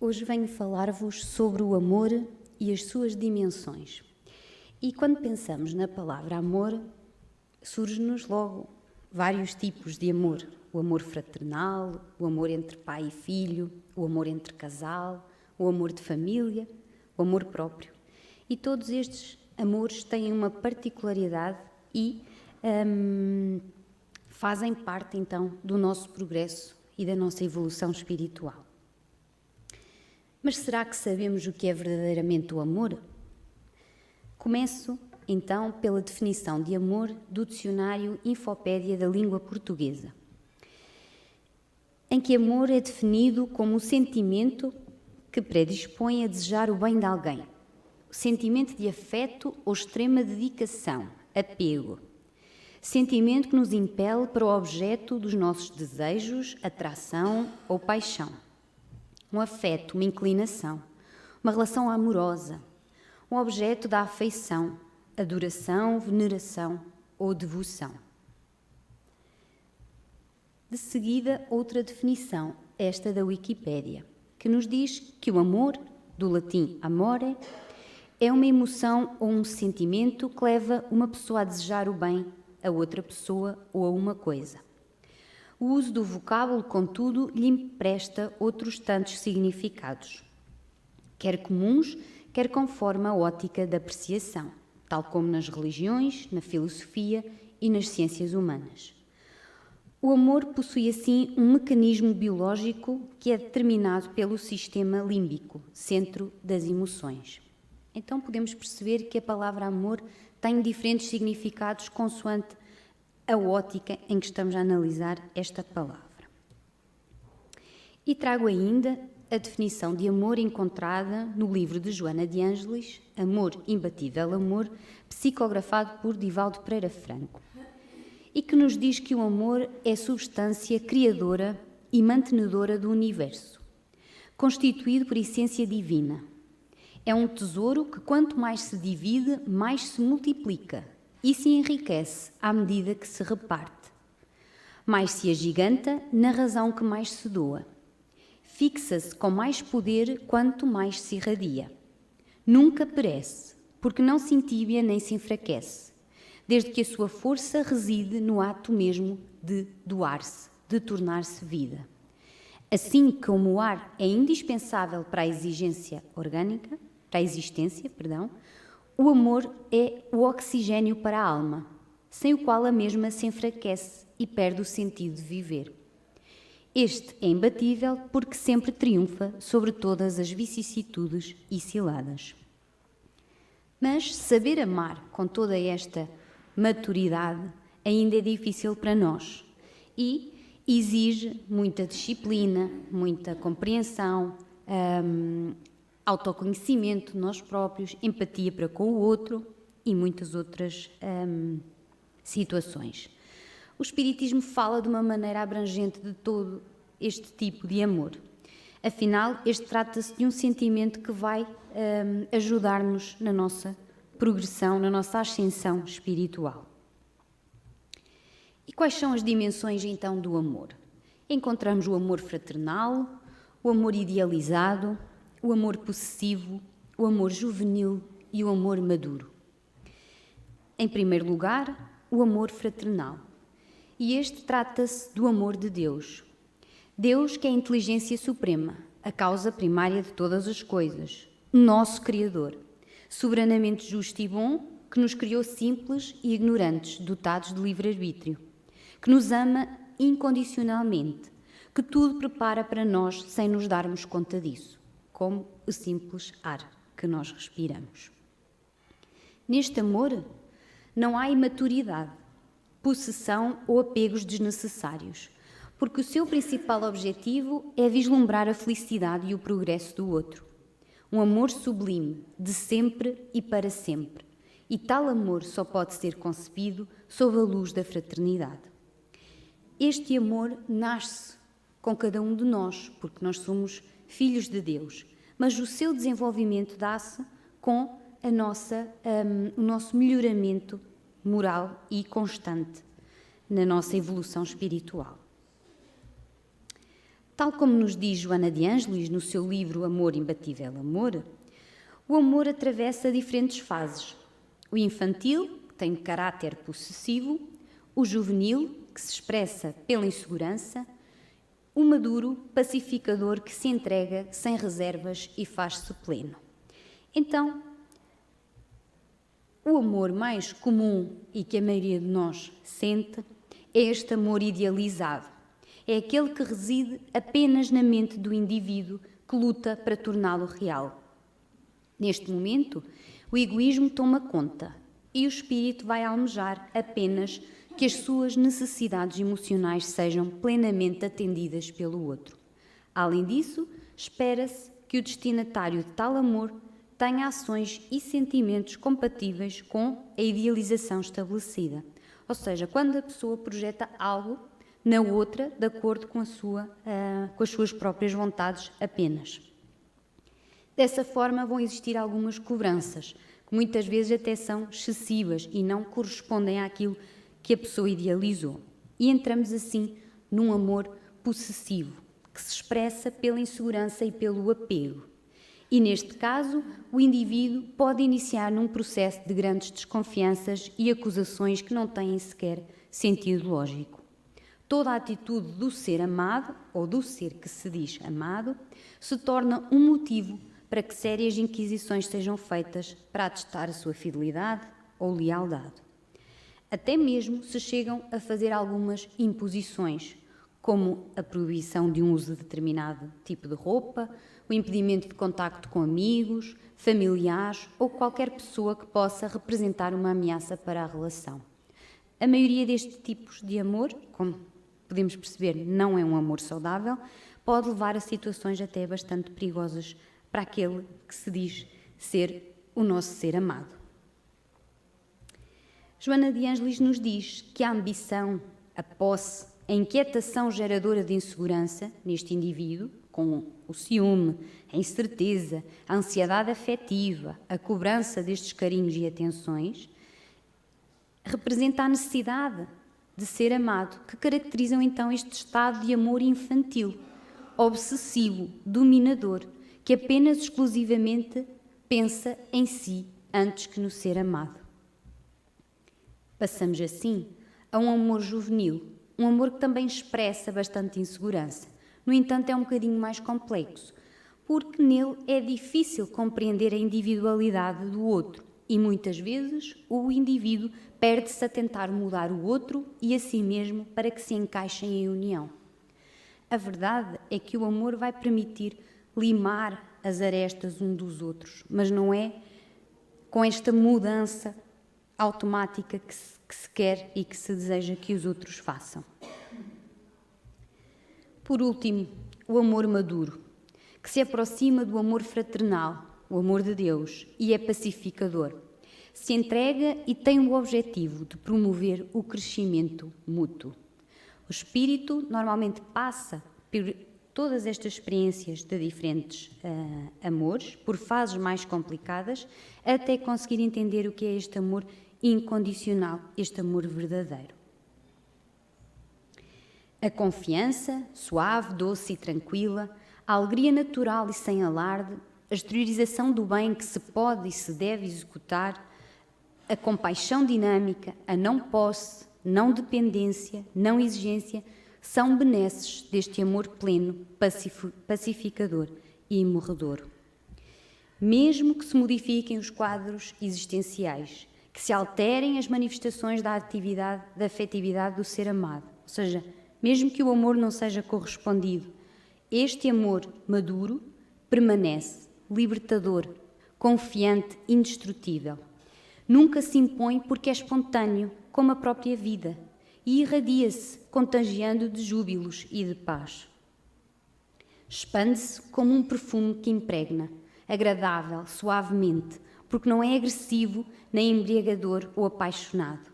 Hoje venho falar-vos sobre o amor e as suas dimensões. E quando pensamos na palavra amor, surge-nos logo vários tipos de amor. O amor fraternal, o amor entre pai e filho, o amor entre casal, o amor de família, o amor próprio. E todos estes amores têm uma particularidade e fazem parte, então, do nosso progresso e da nossa evolução espiritual. Mas será que sabemos o que é verdadeiramente o amor? Começo, então, pela definição de amor do dicionário Infopédia da Língua Portuguesa, em que amor é definido como o sentimento que predispõe a desejar o bem de alguém, o sentimento de afeto ou extrema dedicação, apego, sentimento que nos impele para o objeto dos nossos desejos, atração ou paixão. Um afeto, uma inclinação, uma relação amorosa, um objeto da afeição, adoração, veneração ou devoção. De seguida, outra definição, esta da Wikipédia, que nos diz que o amor, do latim amore, é uma emoção ou um sentimento que leva uma pessoa a desejar o bem a outra pessoa ou a uma coisa. O uso do vocábulo, contudo, lhe empresta outros tantos significados, quer comuns, quer conforme a ótica da apreciação, tal como nas religiões, na filosofia e nas ciências humanas. O amor possui, assim, um mecanismo biológico que é determinado pelo sistema límbico, centro das emoções. Então podemos perceber que a palavra amor tem diferentes significados consoante a ótica em que estamos a analisar esta palavra. E trago ainda a definição de amor encontrada no livro de Joana de Ângelis, Amor, Imbatível Amor, psicografado por Divaldo Pereira Franco, e que nos diz que o amor é substância criadora e mantenedora do universo, constituído por essência divina. É um tesouro que, quanto mais se divide, mais se multiplica e se enriquece à medida que se reparte. Mais se agiganta na razão que mais se doa. Fixa-se com mais poder quanto mais se irradia. Nunca perece, porque não se entibia nem se enfraquece, desde que a sua força reside no ato mesmo de doar-se, de tornar-se vida. Assim como o ar é indispensável para a existência orgânica, o amor é o oxigênio para a alma, sem o qual a mesma se enfraquece e perde o sentido de viver. Este é imbatível porque sempre triunfa sobre todas as vicissitudes e ciladas. Mas saber amar com toda esta maturidade ainda é difícil para nós e exige muita disciplina, muita compreensão, autoconhecimento de nós próprios, empatia para com o outro e muitas outras situações. O Espiritismo fala de uma maneira abrangente de todo este tipo de amor. Afinal, este trata-se de um sentimento que vai ajudar-nos na nossa progressão, na nossa ascensão espiritual. E quais são as dimensões, então, do amor? Encontramos o amor fraternal, o amor idealizado, o amor possessivo, o amor juvenil e o amor maduro. Em primeiro lugar, o amor fraternal. E este trata-se do amor de Deus. Deus, que é a inteligência suprema, a causa primária de todas as coisas, nosso Criador, soberanamente justo e bom, que nos criou simples e ignorantes, dotados de livre-arbítrio, que nos ama incondicionalmente, que tudo prepara para nós sem nos darmos conta disso, como o simples ar que nós respiramos. Neste amor não há imaturidade, possessão ou apegos desnecessários, porque o seu principal objetivo é vislumbrar a felicidade e o progresso do outro. Um amor sublime, de sempre e para sempre. E tal amor só pode ser concebido sob a luz da fraternidade. Este amor nasce com cada um de nós, porque nós somos filhos de Deus, mas o seu desenvolvimento dá-se com o nosso melhoramento moral e constante na nossa evolução espiritual. Tal como nos diz Joana de Ângelis no seu livro Amor, Imbatível Amor, o amor atravessa diferentes fases. O infantil, que tem caráter possessivo, o juvenil, que se expressa pela insegurança, o maduro, pacificador, que se entrega sem reservas e faz-se pleno. Então, o amor mais comum e que a maioria de nós sente é este amor idealizado. É aquele que reside apenas na mente do indivíduo que luta para torná-lo real. Neste momento, o egoísmo toma conta e o espírito vai almejar apenas que as suas necessidades emocionais sejam plenamente atendidas pelo outro. Além disso, espera-se que o destinatário de tal amor tenha ações e sentimentos compatíveis com a idealização estabelecida. Ou seja, quando a pessoa projeta algo na outra de acordo com as suas próprias vontades apenas. Dessa forma vão existir algumas cobranças, que muitas vezes até são excessivas e não correspondem àquilo que a pessoa idealizou. E entramos assim num amor possessivo, que se expressa pela insegurança e pelo apego. E neste caso, o indivíduo pode iniciar num processo de grandes desconfianças e acusações que não têm sequer sentido lógico. Toda a atitude do ser amado, ou do ser que se diz amado, se torna um motivo para que sérias inquisições sejam feitas para atestar a sua fidelidade ou lealdade. Até mesmo se chegam a fazer algumas imposições, como a proibição de um uso de determinado tipo de roupa, o impedimento de contacto com amigos, familiares ou qualquer pessoa que possa representar uma ameaça para a relação. A maioria destes tipos de amor, como podemos perceber, não é um amor saudável, pode levar a situações até bastante perigosas para aquele que se diz ser o nosso ser amado. Joana de Ângelis nos diz que a ambição, a posse, a inquietação geradora de insegurança neste indivíduo, com o ciúme, a incerteza, a ansiedade afetiva, a cobrança destes carinhos e atenções, representa a necessidade de ser amado, que caracterizam então este estado de amor infantil, obsessivo, dominador, que apenas exclusivamente pensa em si antes que no ser amado. Passamos assim a um amor juvenil, um amor que também expressa bastante insegurança. No entanto, é um bocadinho mais complexo, porque nele é difícil compreender a individualidade do outro e muitas vezes o indivíduo perde-se a tentar mudar o outro e a si mesmo para que se encaixem em união. A verdade é que o amor vai permitir limar as arestas um dos outros, mas não é com esta mudança automática que se quer e que se deseja que os outros façam. Por último, o amor maduro, que se aproxima do amor fraternal, o amor de Deus, e é pacificador. Se entrega e tem o objetivo de promover o crescimento mútuo. O espírito normalmente passa por todas estas experiências de diferentes amores, por fases mais complicadas, até conseguir entender o que é este amor incondicional, este amor verdadeiro. A confiança, suave, doce e tranquila, a alegria natural e sem alarde, a exteriorização do bem que se pode e se deve executar, a compaixão dinâmica, a não posse, não dependência, não exigência, são benesses deste amor pleno, pacificador e imorredor. Mesmo que se modifiquem os quadros existenciais, que se alterem as manifestações da atividade, da afetividade do ser amado, ou seja, mesmo que o amor não seja correspondido, este amor maduro permanece libertador, confiante, indestrutível. Nunca se impõe porque é espontâneo, como a própria vida, e irradia-se, contagiando de júbilos e de paz. Expande-se como um perfume que impregna, agradável, suavemente, porque não é agressivo, nem embriagador ou apaixonado.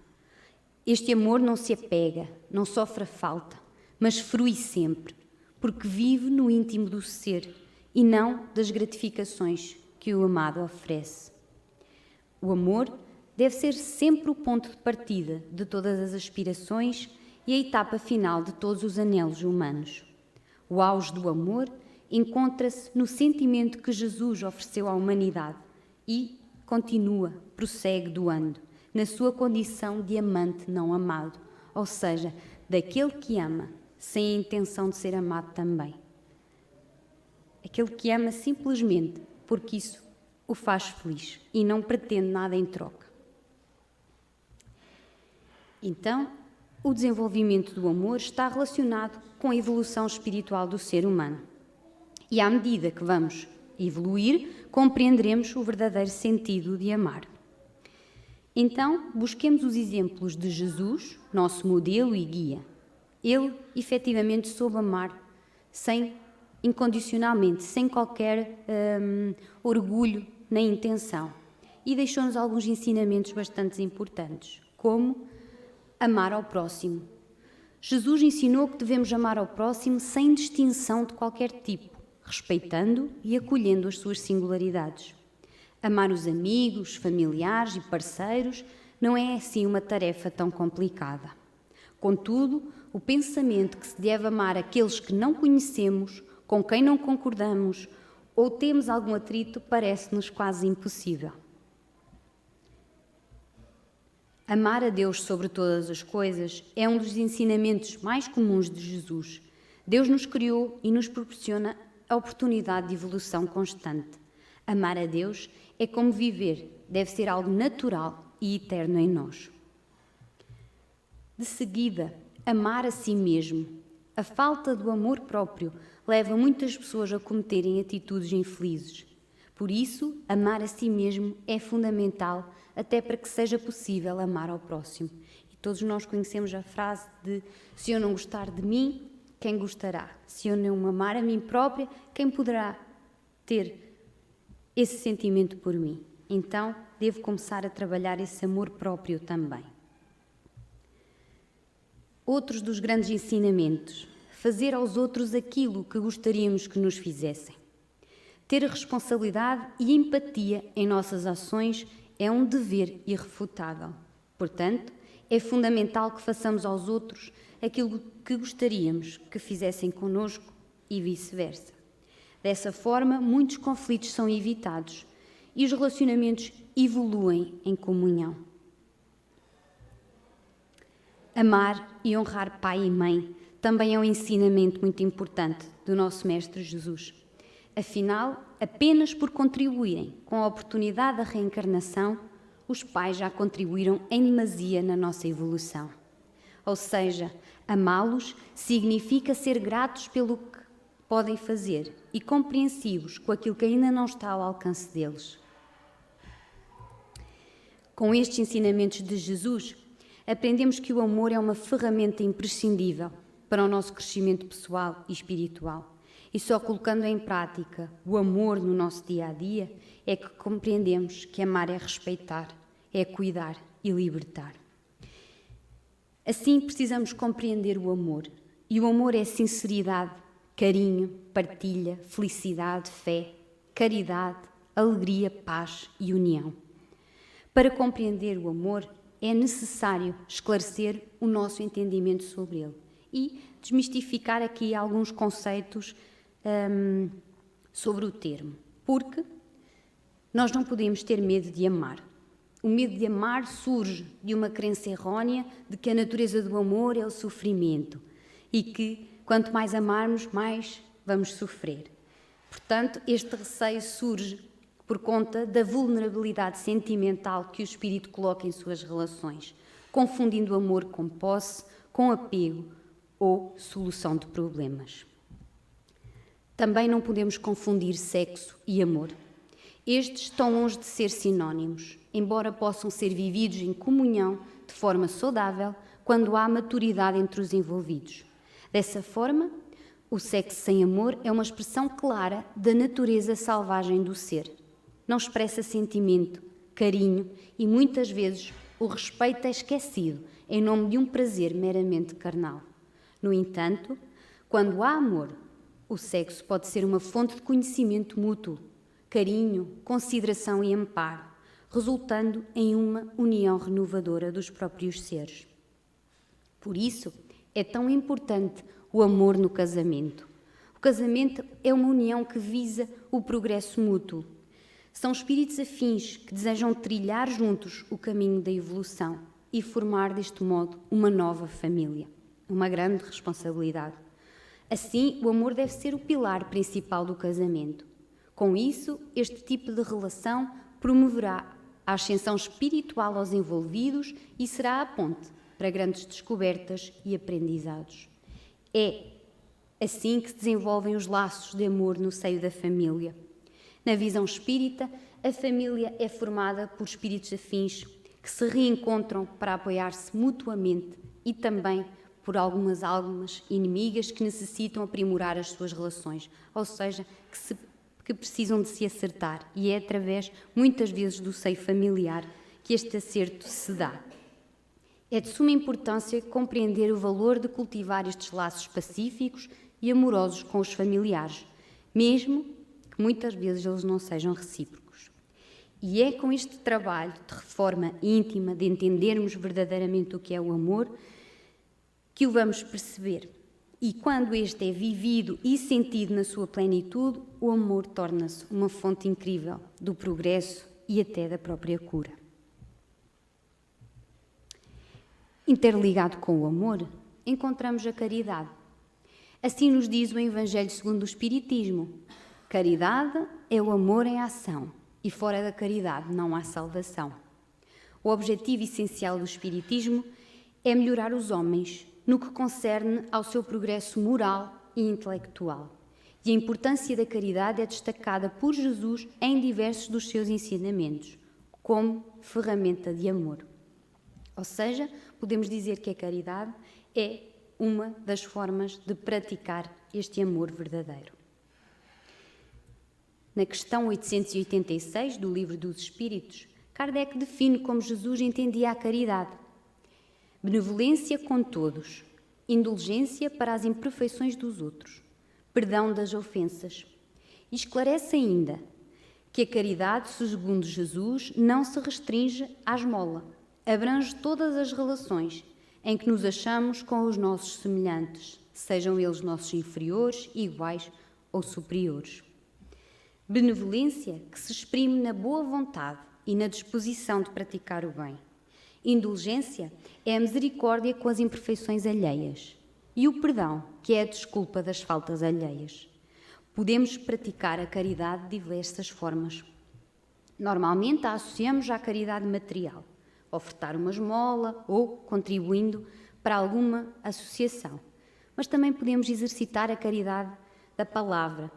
Este amor não se apega, não sofre falta, mas frui sempre, porque vive no íntimo do ser e não das gratificações que o amado oferece. O amor deve ser sempre o ponto de partida de todas as aspirações e a etapa final de todos os anelos humanos. O auge do amor encontra-se no sentimento que Jesus ofereceu à humanidade e prossegue doando, na sua condição de amante não amado, ou seja, daquele que ama sem a intenção de ser amado também. Aquele que ama simplesmente porque isso o faz feliz e não pretende nada em troca. Então, o desenvolvimento do amor está relacionado com a evolução espiritual do ser humano. E à medida que vamos evoluir, compreenderemos o verdadeiro sentido de amar. Então, busquemos os exemplos de Jesus, nosso modelo e guia. Ele, efetivamente, soube amar incondicionalmente, sem qualquer orgulho nem intenção. E deixou-nos alguns ensinamentos bastante importantes, como amar ao próximo. Jesus ensinou que devemos amar ao próximo sem distinção de qualquer tipo, respeitando e acolhendo as suas singularidades. Amar os amigos, familiares e parceiros não é assim uma tarefa tão complicada. Contudo, o pensamento que se deve amar aqueles que não conhecemos, com quem não concordamos ou temos algum atrito, parece-nos quase impossível. Amar a Deus sobre todas as coisas é um dos ensinamentos mais comuns de Jesus. Deus nos criou e nos proporciona a oportunidade de evolução constante. Amar a Deus é como viver, deve ser algo natural e eterno em nós. De seguida, amar a si mesmo. A falta do amor próprio leva muitas pessoas a cometerem atitudes infelizes. Por isso, amar a si mesmo é fundamental, até para que seja possível amar ao próximo. E todos nós conhecemos a frase de: se eu não gostar de mim, quem gostará? Se eu não amar a mim própria, quem poderá ter esse sentimento por mim? Então, devo começar a trabalhar esse amor próprio também. Outros dos grandes ensinamentos: fazer aos outros aquilo que gostaríamos que nos fizessem. Ter responsabilidade e empatia em nossas ações é um dever irrefutável. Portanto, é fundamental que façamos aos outros aquilo que gostaríamos que fizessem connosco e vice-versa. Dessa forma, muitos conflitos são evitados e os relacionamentos evoluem em comunhão. Amar e honrar pai e mãe também é um ensinamento muito importante do nosso Mestre Jesus. Afinal, apenas por contribuírem com a oportunidade da reencarnação, os pais já contribuíram em demasia na nossa evolução. Ou seja, amá-los significa ser gratos pelo que podem fazer e compreensivos com aquilo que ainda não está ao alcance deles. Com estes ensinamentos de Jesus, aprendemos que o amor é uma ferramenta imprescindível para o nosso crescimento pessoal e espiritual. E só colocando em prática o amor no nosso dia-a-dia é que compreendemos que amar é respeitar, é cuidar e libertar. Assim precisamos compreender o amor. E o amor é sinceridade, carinho, partilha, felicidade, fé, caridade, alegria, paz e união. Para compreender o amor é necessário esclarecer o nosso entendimento sobre ele e desmistificar aqui alguns conceitos sobre o termo, porque nós não podemos ter medo de amar. O medo de amar surge de uma crença errónea de que a natureza do amor é o sofrimento e que quanto mais amarmos, mais vamos sofrer. Portanto, este receio surge por conta da vulnerabilidade sentimental que o espírito coloca em suas relações, confundindo o amor com posse, com apego ou solução de problemas. Também não podemos confundir sexo e amor. Estes estão longe de ser sinónimos, embora possam ser vividos em comunhão de forma saudável quando há maturidade entre os envolvidos. Dessa forma, o sexo sem amor é uma expressão clara da natureza selvagem do ser. Não expressa sentimento, carinho e muitas vezes o respeito é esquecido em nome de um prazer meramente carnal. No entanto, quando há amor, o sexo pode ser uma fonte de conhecimento mútuo, carinho, consideração e amparo, resultando em uma união renovadora dos próprios seres. Por isso, é tão importante o amor no casamento. casamento é uma união que visa o progresso mútuo. São espíritos afins que desejam trilhar juntos o caminho da evolução e formar deste modo uma nova família. Uma grande responsabilidade. Assim, o amor deve ser o pilar principal do casamento. Com isso, este tipo de relação promoverá a ascensão espiritual aos envolvidos e será a ponte para grandes descobertas e aprendizados. É assim que se desenvolvem os laços de amor no seio da família. Na visão espírita, a família é formada por espíritos afins que se reencontram para apoiar-se mutuamente e também por algumas almas inimigas que necessitam aprimorar as suas relações, ou seja, que precisam de se acertar, e é através, muitas vezes, do seio familiar que este acerto se dá. É de suma importância compreender o valor de cultivar estes laços pacíficos e amorosos com os familiares, mesmo que muitas vezes eles não sejam recíprocos. E é com este trabalho de reforma íntima, de entendermos verdadeiramente o que é o amor, que o vamos perceber. E quando este é vivido e sentido na sua plenitude, o amor torna-se uma fonte incrível do progresso e até da própria cura. Interligado com o amor, encontramos a caridade. Assim nos diz o Evangelho segundo o Espiritismo: caridade é o amor em ação, e fora da caridade não há salvação. O objetivo essencial do Espiritismo é melhorar os homens no que concerne ao seu progresso moral e intelectual. E a importância da caridade é destacada por Jesus em diversos dos seus ensinamentos, como ferramenta de amor. Ou seja, podemos dizer que a caridade é uma das formas de praticar este amor verdadeiro. Na questão 886 do Livro dos Espíritos, Kardec define como Jesus entendia a caridade: benevolência com todos, indulgência para as imperfeições dos outros, perdão das ofensas. E esclarece ainda que a caridade, segundo Jesus, não se restringe à esmola, abrange todas as relações em que nos achamos com os nossos semelhantes, sejam eles nossos inferiores, iguais ou superiores. Benevolência que se exprime na boa vontade e na disposição de praticar o bem. Indulgência é a misericórdia com as imperfeições alheias. E o perdão, que é a desculpa das faltas alheias. Podemos praticar a caridade de diversas formas. Normalmente a associamos à caridade material, ofertar uma esmola ou contribuindo para alguma associação. Mas também podemos exercitar a caridade da palavra,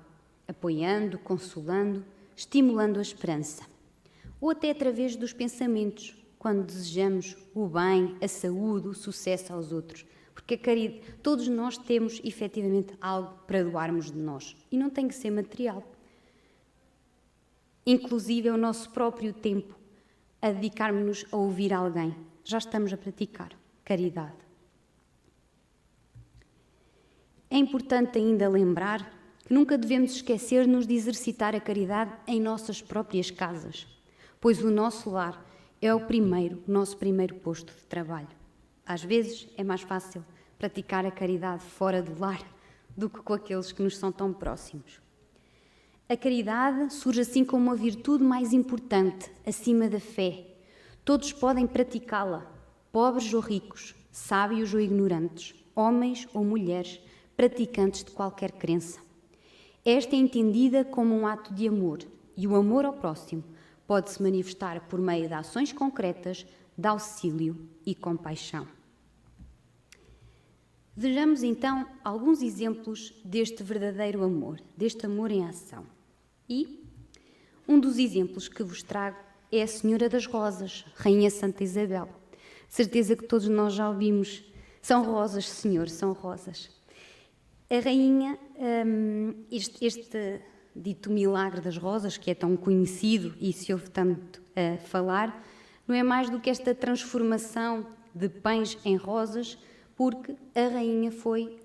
apoiando, consolando, estimulando a esperança. Ou até através dos pensamentos, quando desejamos o bem, a saúde, o sucesso aos outros. Porque a caridade, todos nós temos efetivamente algo para doarmos de nós. E não tem que ser material. Inclusive é o nosso próprio tempo a dedicarmos-nos a ouvir alguém. Já estamos a praticar caridade. É importante ainda lembrar que nunca devemos esquecer-nos de exercitar a caridade em nossas próprias casas, pois o nosso lar é o nosso primeiro posto de trabalho. Às vezes é mais fácil praticar a caridade fora do lar do que com aqueles que nos são tão próximos. A caridade surge assim como uma virtude mais importante, acima da fé. Todos podem praticá-la, pobres ou ricos, sábios ou ignorantes, homens ou mulheres, praticantes de qualquer crença. Esta é entendida como um ato de amor, e o amor ao próximo pode-se manifestar por meio de ações concretas de auxílio e compaixão. Vejamos então alguns exemplos deste verdadeiro amor, deste amor em ação. E um dos exemplos que vos trago é a Senhora das Rosas, Rainha Santa Isabel. Certeza que todos nós já ouvimos, são rosas, Senhor, são rosas. A Rainha, este dito milagre das rosas, que é tão conhecido e se ouve tanto falar, não é mais do que esta transformação de pães em rosas, porque a rainha foi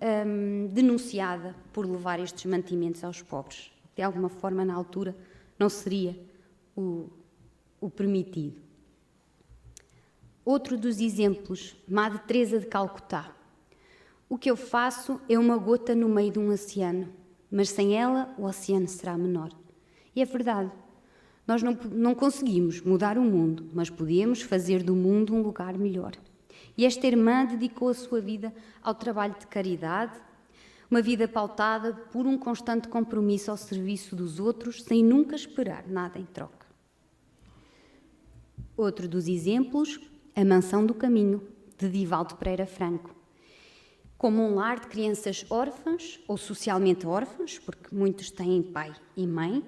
denunciada por levar estes mantimentos aos pobres. De alguma forma, na altura, não seria o permitido. Outro dos exemplos, Madre Teresa de Calcutá. O que eu faço é uma gota no meio de um oceano. mas sem ela o oceano será menor. E é verdade. Nós não conseguimos mudar o mundo, mas podemos fazer do mundo um lugar melhor. E esta irmã dedicou a sua vida ao trabalho de caridade, uma vida pautada por um constante compromisso ao serviço dos outros, sem nunca esperar nada em troca. Outro dos exemplos, a Mansão do Caminho, de Divaldo Pereira Franco. Como um lar de crianças órfãs ou socialmente órfãs, porque muitos têm pai e mãe,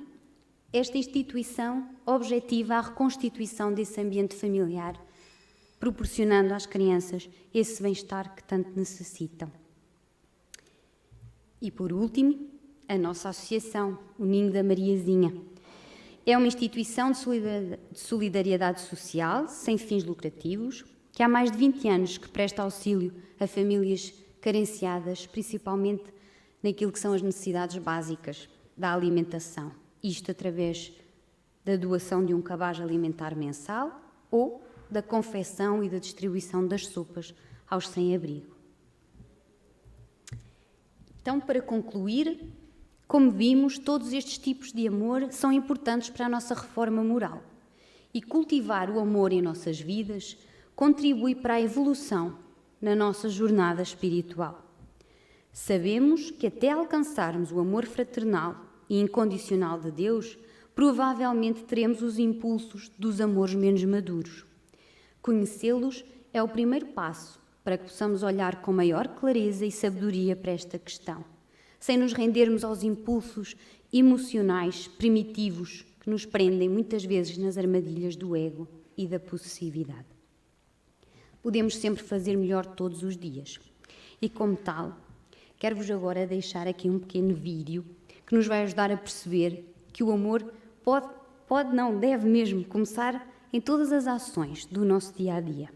esta instituição objetiva a reconstituição desse ambiente familiar, proporcionando às crianças esse bem-estar que tanto necessitam. E por último, a nossa associação, o Ninho da Mariazinha. É uma instituição de solidariedade social, sem fins lucrativos, que há mais de 20 anos que presta auxílio a famílias carenciadas, principalmente naquilo que são as necessidades básicas da alimentação. Isto através da doação de um cabaz alimentar mensal ou da confecção e da distribuição das sopas aos sem-abrigo. Então, para concluir, como vimos, todos estes tipos de amor são importantes para a nossa reforma moral. E cultivar o amor em nossas vidas contribui para a evolução na nossa jornada espiritual. Sabemos que até alcançarmos o amor fraternal e incondicional de Deus, provavelmente teremos os impulsos dos amores menos maduros. Conhecê-los é o primeiro passo para que possamos olhar com maior clareza e sabedoria para esta questão, sem nos rendermos aos impulsos emocionais primitivos que nos prendem muitas vezes nas armadilhas do ego e da possessividade. Podemos sempre fazer melhor todos os dias. E como tal, quero-vos agora deixar aqui um pequeno vídeo que nos vai ajudar a perceber que o amor deve mesmo começar em todas as ações do nosso dia-a-dia.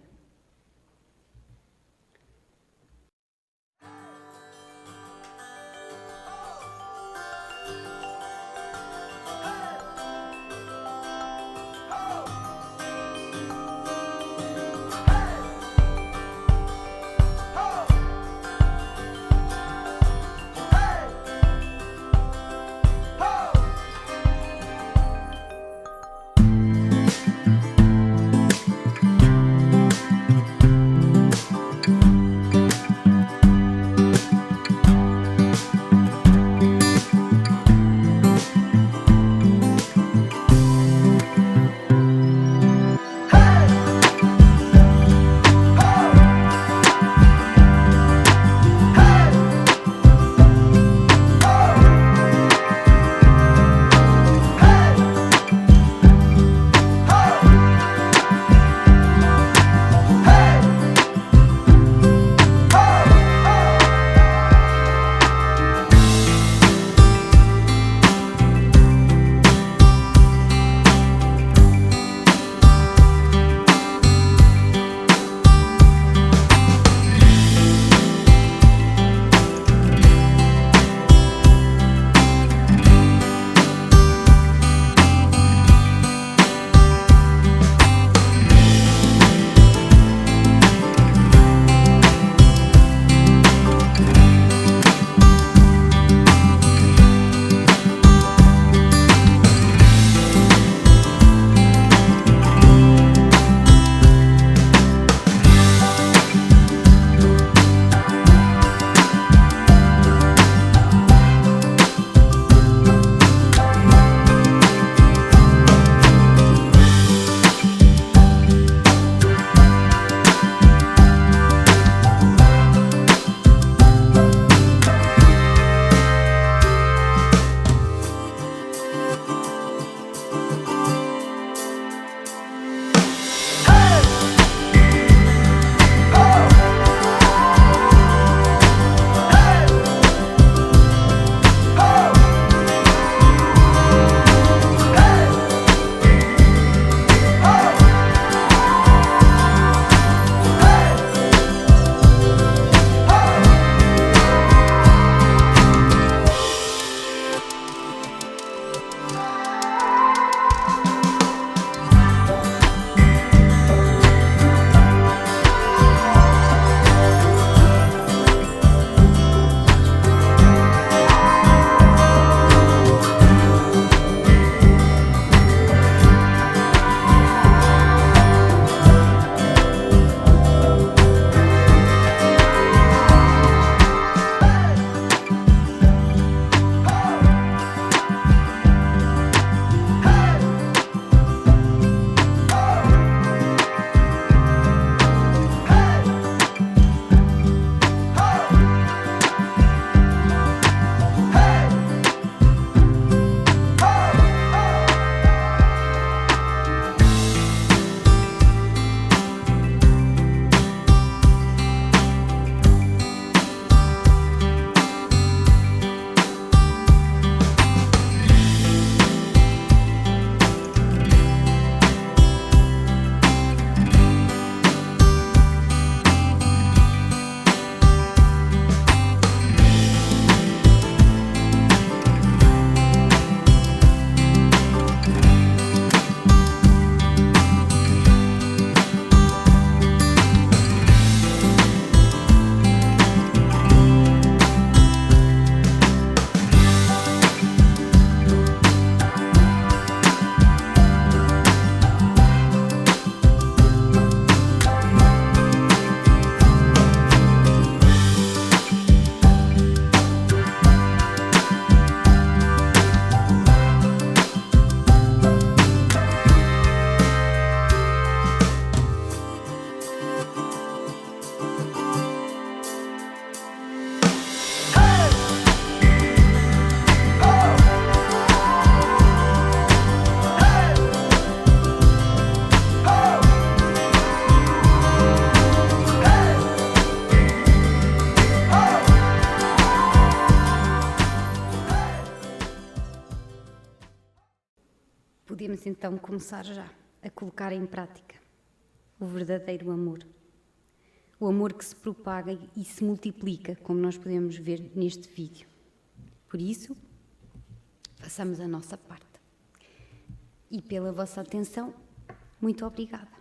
podemos então começar já a colocar em prática o verdadeiro amor. O amor que se propaga e se multiplica, como nós podemos ver neste vídeo. Por isso, façamos a nossa parte. E pela vossa atenção, muito obrigada.